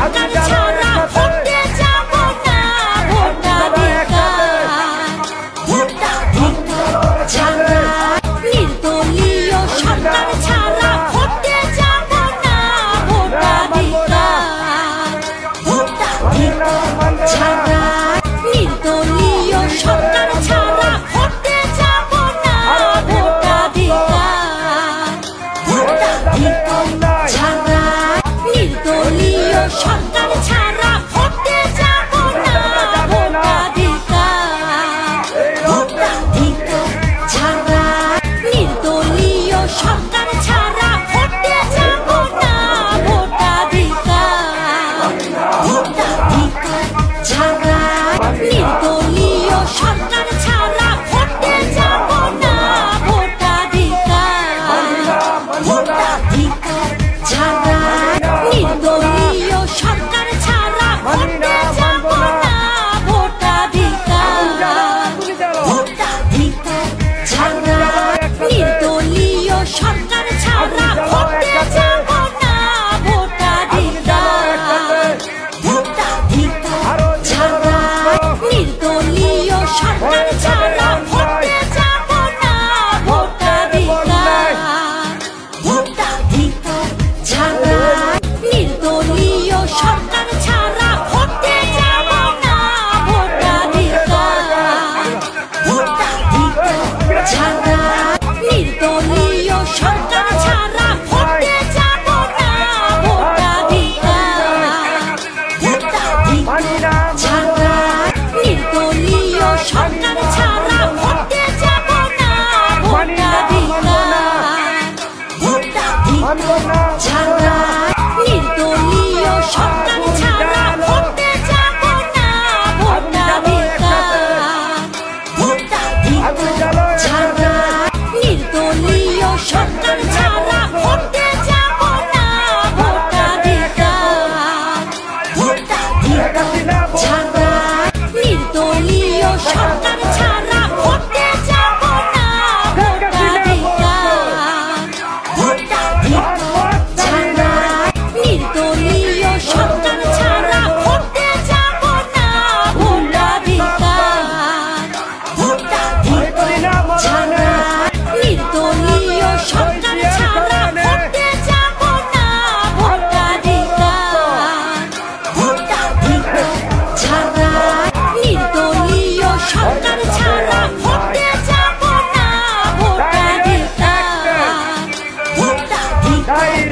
সরকার ছাড়া ভোটে যাব না, ভোটাধিকার ভোটাধিকার ছাড়া নির্দলীয় সরকার ছাড়া ভোটে যাব না, ভোটাধিকার ভোটাধিকার ছাড়া নির্দলীয় সরকার ছাড়া ভোটে যাব না, ভোটাধিকার ভোটাধিকার ছাড়া নির্দলীয় সরকার ছাড়া ভোটে যাব না, ভোটাধিকার ভোটাধিকার ছাড়া নির্দলীয় সরকার ছাড়া ভোটে যাব না, ভোটাধিকার ভোটাধিকার ছাড়া নির্দলীয় সরকার ছাড়া ভোটে যাব না, ভোটাধিকার ভোটাধিকার ছাড়া নির্দলীয় সরকার ছাড়া ভোটে যাব না, ভোটাধিকার ভোটাধিকার ছাড়া নির্দলীয় সরকার ছাড়া ভোটে যাব না, ভোটাধিকার ভোটাধিকার ছাড়া নির্দলীয় সরকার ছাড়া ভোটে যাব না, ভোটাধিকার ভোটাধিকার ছাড়া নির্দলীয় সরকার ছাড়া ভোটে যাব না, ভোটাধিকার ভোটাধিকার ছাড়া নির্দলীয় সরকার ছাড়া ভোটে যাব না, ভোটাধিকার ভোটাধিকার ছাড়া নির্দলীয় সরকার ছাড়া ভোটে যাব না, ভোটাধিকার ভোটাধিকার ছাড়া নির্দলীয় সরকার ছাড়া ভোটে যাব না, ভোটাধিকার ভোটাধিকার ছাড়া নির্দলীয় সরকার ছাড়া ভোটে যাব না, ভোটাধিকার ভোটাধিকার ছাড়া নির্দলীয় সরকার ছাড়া ভোটে যাব না, ভোটাধিকার ভোটাধিকার ছাড়া নির্দলীয় সরকার ছাড়া ভোটে যাব না, ভোটাধিকার ভোটাধিকার ছাড়া নির্দলীয় সরকার ছাড়া ভোটে যাব না, ভোটাধিকার ভোটাধিকার ছাড়া নির্দলীয় সরকার ছাড়া ভোটে যাব না, ভোটাধিকার ভোটাধিকার